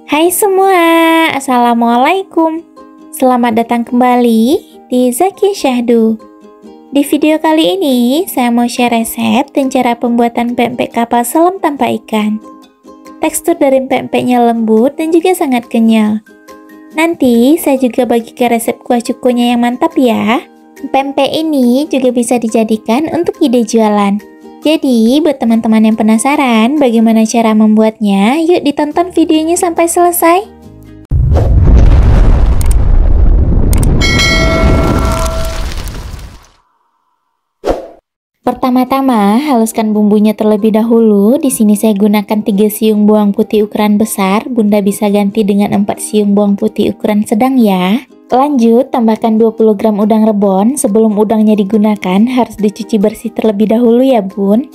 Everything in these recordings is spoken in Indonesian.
Hai semua, Assalamualaikum. Selamat datang kembali di Zaki Syahdu. Di video kali ini, saya mau share resep dan cara pembuatan pempek kapal selam tanpa ikan. Tekstur dari pempeknya lembut dan juga sangat kenyal. Nanti saya juga bagikan resep kuah cukonya yang mantap ya. Pempek ini juga bisa dijadikan untuk ide jualan. Jadi, buat teman-teman yang penasaran bagaimana cara membuatnya, yuk ditonton videonya sampai selesai. Pertama-tama, haluskan bumbunya terlebih dahulu. Di sini saya gunakan 3 siung bawang putih ukuran besar. Bunda bisa ganti dengan 4 siung bawang putih ukuran sedang ya. Lanjut, tambahkan 20 gram udang rebon. Sebelum udangnya digunakan, harus dicuci bersih terlebih dahulu ya bun.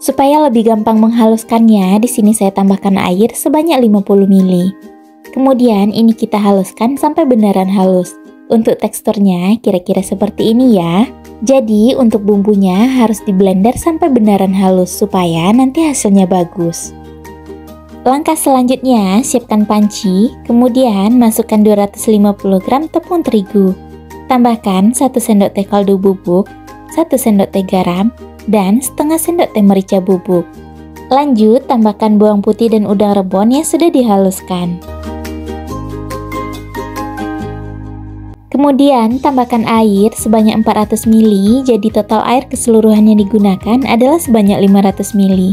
Supaya lebih gampang menghaluskannya, di sini saya tambahkan air sebanyak 50 ml. Kemudian ini kita haluskan sampai beneran halus. Untuk teksturnya kira-kira seperti ini ya. Jadi untuk bumbunya harus di blender sampai beneran halus supaya nanti hasilnya bagus. Langkah selanjutnya, siapkan panci, kemudian masukkan 250 gram tepung terigu. Tambahkan 1 sendok teh kaldu bubuk, 1 sendok teh garam, dan setengah sendok teh merica bubuk. Lanjut, tambahkan bawang putih dan udang rebon yang sudah dihaluskan. Kemudian, tambahkan air sebanyak 400 ml, jadi total air keseluruhan yang digunakan adalah sebanyak 500 ml.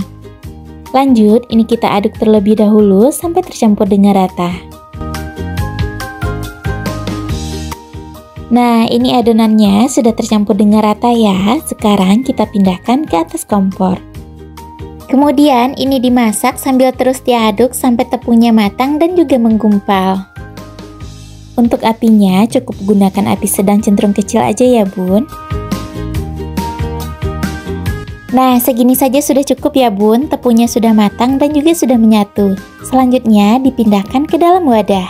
Lanjut, ini kita aduk terlebih dahulu sampai tercampur dengan rata. Nah, ini adonannya sudah tercampur dengan rata ya. Sekarang kita pindahkan ke atas kompor. Kemudian ini dimasak sambil terus diaduk sampai tepungnya matang dan juga menggumpal. Untuk apinya cukup gunakan api sedang cenderung kecil aja ya bun. Nah, segini saja sudah cukup ya bun, tepungnya sudah matang dan juga sudah menyatu. Selanjutnya dipindahkan ke dalam wadah.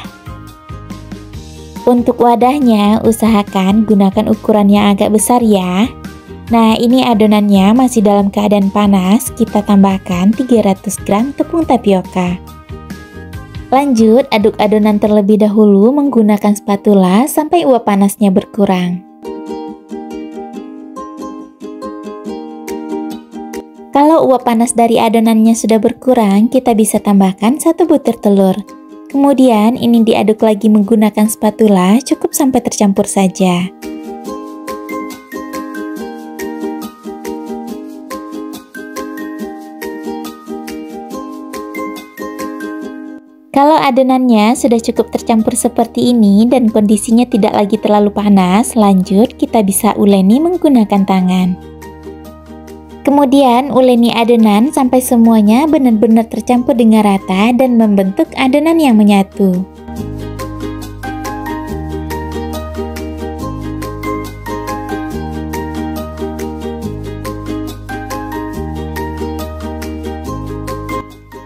Untuk wadahnya, usahakan gunakan ukuran yang agak besar ya. Nah, ini adonannya masih dalam keadaan panas, kita tambahkan 300 gram tepung tapioka. Lanjut, aduk adonan terlebih dahulu menggunakan spatula sampai uap panasnya berkurang. Kalau uap panas dari adonannya sudah berkurang, kita bisa tambahkan 1 butir telur. Kemudian ini diaduk lagi menggunakan spatula, cukup sampai tercampur saja. Kalau adonannya sudah cukup tercampur seperti ini dan kondisinya tidak lagi terlalu panas, lanjut kita bisa uleni menggunakan tangan. Kemudian uleni adonan sampai semuanya benar-benar tercampur dengan rata dan membentuk adonan yang menyatu.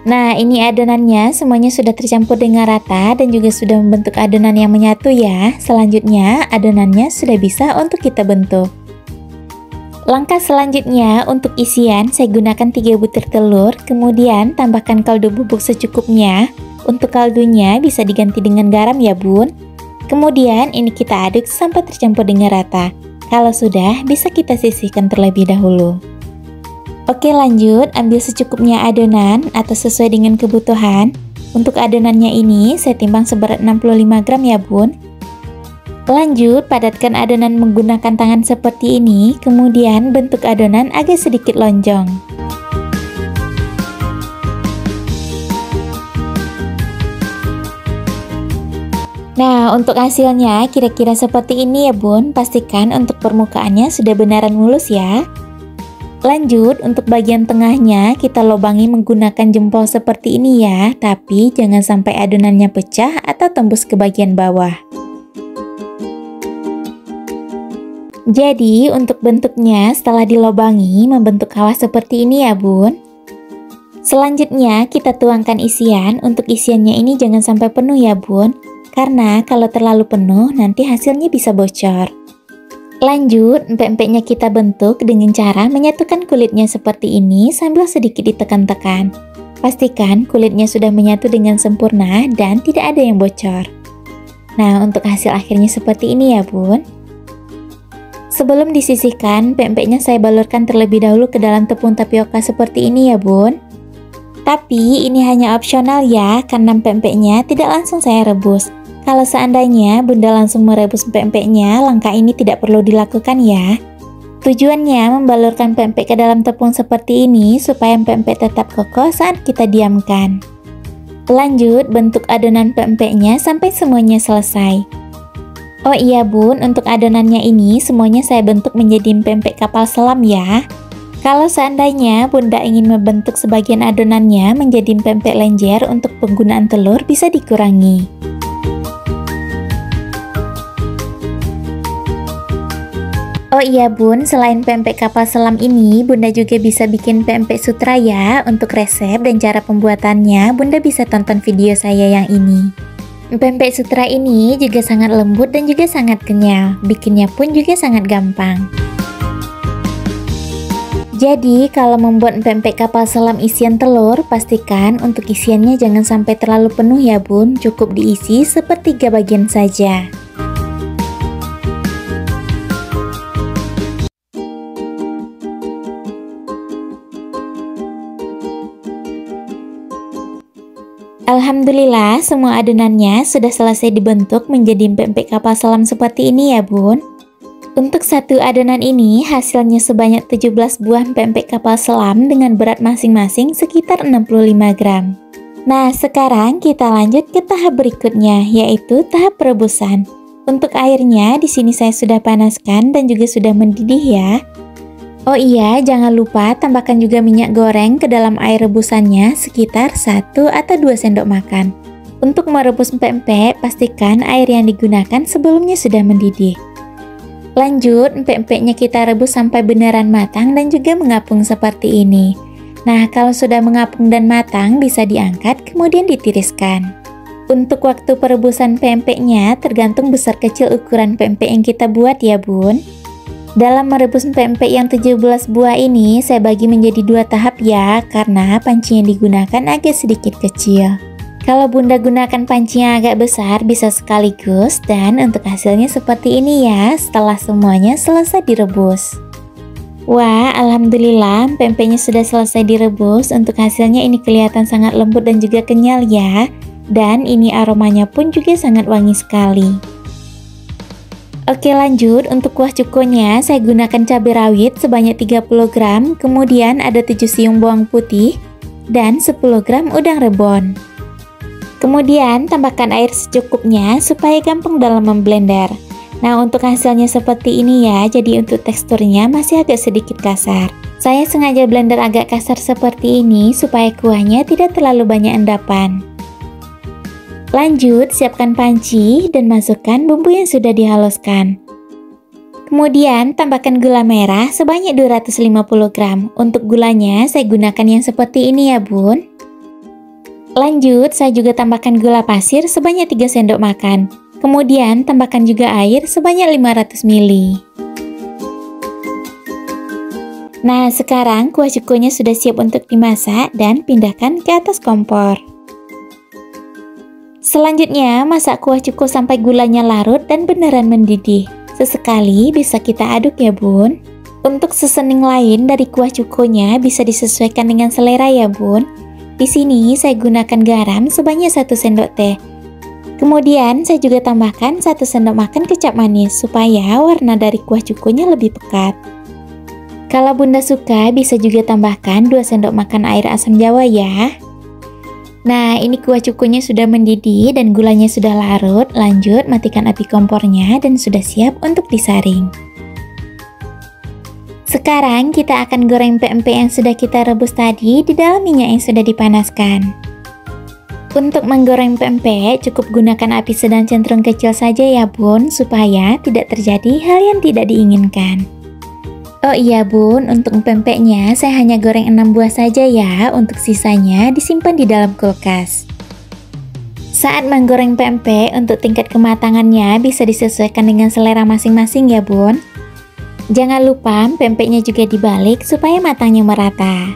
Nah, ini adonannya semuanya sudah tercampur dengan rata dan juga sudah membentuk adonan yang menyatu ya. Selanjutnya adonannya sudah bisa untuk kita bentuk. Langkah selanjutnya untuk isian saya gunakan 3 butir telur, kemudian tambahkan kaldu bubuk secukupnya. Untuk kaldunya bisa diganti dengan garam ya bun. Kemudian ini kita aduk sampai tercampur dengan rata. Kalau sudah bisa kita sisihkan terlebih dahulu. Oke lanjut, ambil secukupnya adonan atau sesuai dengan kebutuhan. Untuk adonannya ini saya timbang seberat 65 gram ya bun. Lanjut, padatkan adonan menggunakan tangan seperti ini, kemudian bentuk adonan agak sedikit lonjong. Nah, untuk hasilnya kira-kira seperti ini ya bun, pastikan untuk permukaannya sudah benaran mulus ya. Lanjut, untuk bagian tengahnya kita lobangi menggunakan jempol seperti ini ya, tapi jangan sampai adonannya pecah atau tembus ke bagian bawah. Jadi untuk bentuknya setelah dilobangi membentuk kawah seperti ini ya bun. Selanjutnya kita tuangkan isian. Untuk isiannya ini jangan sampai penuh ya bun, karena kalau terlalu penuh nanti hasilnya bisa bocor. Lanjut, empek-empeknya kita bentuk dengan cara menyatukan kulitnya seperti ini sambil sedikit ditekan-tekan. Pastikan kulitnya sudah menyatu dengan sempurna dan tidak ada yang bocor. Nah, untuk hasil akhirnya seperti ini ya bun. Sebelum disisihkan, pempeknya saya balurkan terlebih dahulu ke dalam tepung tapioka seperti ini ya bun. Tapi ini hanya opsional ya, karena pempeknya tidak langsung saya rebus. Kalau seandainya bunda langsung merebus pempeknya, langkah ini tidak perlu dilakukan ya. Tujuannya membalurkan pempek ke dalam tepung seperti ini supaya pempek tetap kokoh saat kita diamkan. Lanjut, bentuk adonan pempeknya sampai semuanya selesai. Oh iya bun, untuk adonannya ini semuanya saya bentuk menjadi pempek kapal selam ya. Kalau seandainya bunda ingin membentuk sebagian adonannya menjadi pempek lenjer untuk penggunaan telur bisa dikurangi. Oh iya bun, selain pempek kapal selam ini, bunda juga bisa bikin pempek sutra ya. Untuk resep dan cara pembuatannya, bunda bisa tonton video saya yang ini. Pempek sutra ini juga sangat lembut dan juga sangat kenyal. Bikinnya pun juga sangat gampang. Jadi, kalau membuat pempek kapal selam isian telur, pastikan untuk isiannya jangan sampai terlalu penuh ya bun. Cukup diisi sepertiga bagian saja. Alhamdulillah, semua adonannya sudah selesai dibentuk menjadi pempek kapal selam seperti ini ya bun. Untuk satu adonan ini hasilnya sebanyak 17 buah pempek kapal selam dengan berat masing-masing sekitar 65 gram. Nah, sekarang kita lanjut ke tahap berikutnya, yaitu tahap perebusan. Untuk airnya di sini saya sudah panaskan dan juga sudah mendidih ya. Oh iya, jangan lupa tambahkan juga minyak goreng ke dalam air rebusannya sekitar 1 atau 2 sendok makan. Untuk merebus pempek, pastikan air yang digunakan sebelumnya sudah mendidih. Lanjut, pempeknya kita rebus sampai beneran matang dan juga mengapung seperti ini. Nah, kalau sudah mengapung dan matang, bisa diangkat kemudian ditiriskan. Untuk waktu perebusan pempeknya tergantung besar kecil ukuran pempek yang kita buat ya bun. Dalam merebus pempek yang 17 buah ini, saya bagi menjadi 2 tahap ya, karena panci yang digunakan agak sedikit kecil. Kalau bunda gunakan panci yang agak besar, bisa sekaligus, dan untuk hasilnya seperti ini ya, setelah semuanya selesai direbus. Wah, alhamdulillah, pempeknya sudah selesai direbus. Untuk hasilnya ini kelihatan sangat lembut dan juga kenyal ya, dan ini aromanya pun juga sangat wangi sekali. Oke lanjut, untuk kuah cukonya saya gunakan cabai rawit sebanyak 30 gram, kemudian ada 7 siung bawang putih, dan 10 gram udang rebon. Kemudian tambahkan air secukupnya supaya gampang dalam memblender. Nah untuk hasilnya seperti ini ya, jadi untuk teksturnya masih agak sedikit kasar. Saya sengaja blender agak kasar seperti ini supaya kuahnya tidak terlalu banyak endapan. Lanjut, siapkan panci dan masukkan bumbu yang sudah dihaluskan. Kemudian, tambahkan gula merah sebanyak 250 gram. Untuk gulanya, saya gunakan yang seperti ini ya bun. Lanjut, saya juga tambahkan gula pasir sebanyak 3 sendok makan. Kemudian, tambahkan juga air sebanyak 500 ml. Nah, sekarang kuah cukonya sudah siap untuk dimasak dan pindahkan ke atas kompor. Selanjutnya, masak kuah cuko sampai gulanya larut dan beneran mendidih. Sesekali bisa kita aduk ya bun. Untuk seasoning lain dari kuah cukonya bisa disesuaikan dengan selera ya bun. Di sini saya gunakan garam sebanyak 1 sendok teh. Kemudian saya juga tambahkan 1 sendok makan kecap manis supaya warna dari kuah cukonya lebih pekat. Kalau bunda suka bisa juga tambahkan 2 sendok makan air asam jawa ya. Nah, ini kuah cukonya sudah mendidih dan gulanya sudah larut. Lanjut, matikan api kompornya dan sudah siap untuk disaring. Sekarang kita akan goreng pempek yang sudah kita rebus tadi di dalam minyak yang sudah dipanaskan. Untuk menggoreng pempek, cukup gunakan api sedang cenderung kecil saja ya bun, supaya tidak terjadi hal yang tidak diinginkan. Oh iya bun, untuk pempeknya saya hanya goreng 6 buah saja ya, untuk sisanya disimpan di dalam kulkas. Saat menggoreng pempek, untuk tingkat kematangannya bisa disesuaikan dengan selera masing-masing ya bun. Jangan lupa pempeknya juga dibalik supaya matangnya merata.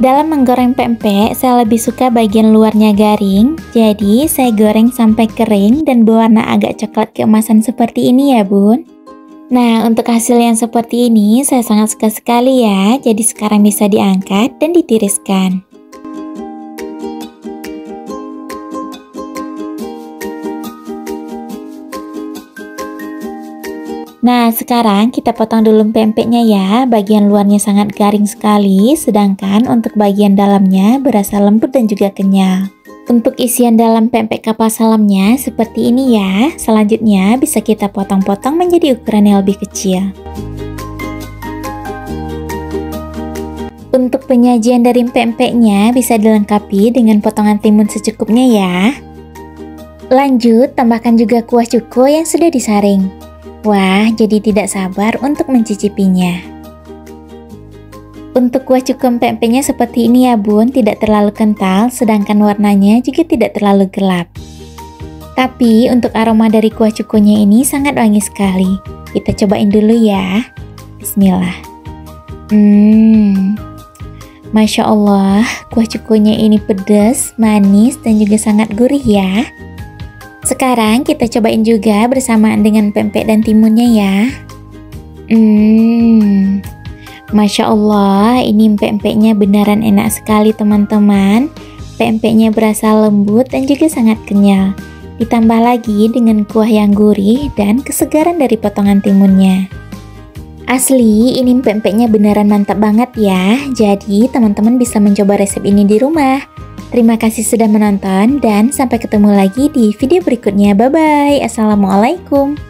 Dalam menggoreng pempek, saya lebih suka bagian luarnya garing. Jadi, saya goreng sampai kering dan berwarna agak coklat keemasan seperti ini ya, Bun. Nah, untuk hasil yang seperti ini, saya sangat suka sekali ya. Jadi, sekarang bisa diangkat dan ditiriskan. Nah, sekarang kita potong dulu pempeknya ya. Bagian luarnya sangat garing sekali, sedangkan untuk bagian dalamnya berasa lembut dan juga kenyal. Untuk isian dalam pempek kapal selamnya seperti ini ya. Selanjutnya bisa kita potong-potong menjadi ukuran yang lebih kecil. Untuk penyajian dari pempeknya bisa dilengkapi dengan potongan timun secukupnya ya. Lanjut, tambahkan juga kuah cuko yang sudah disaring. Wah, jadi tidak sabar untuk mencicipinya. Untuk kuah cuko pempeknya seperti ini ya Bun, tidak terlalu kental, sedangkan warnanya juga tidak terlalu gelap. Tapi untuk aroma dari kuah cukonya ini sangat wangi sekali. Kita cobain dulu ya. Bismillah. Masya Allah, kuah cukonya ini pedas, manis, dan juga sangat gurih ya. Sekarang kita cobain juga bersamaan dengan pempek dan timunnya ya. Masya Allah, ini pempeknya beneran enak sekali teman-teman. Pempeknya berasa lembut dan juga sangat kenyal. Ditambah lagi dengan kuah yang gurih dan kesegaran dari potongan timunnya. Asli, ini pempeknya beneran mantap banget ya. Jadi teman-teman bisa mencoba resep ini di rumah. Terima kasih sudah menonton dan sampai ketemu lagi di video berikutnya. Bye-bye. Assalamualaikum.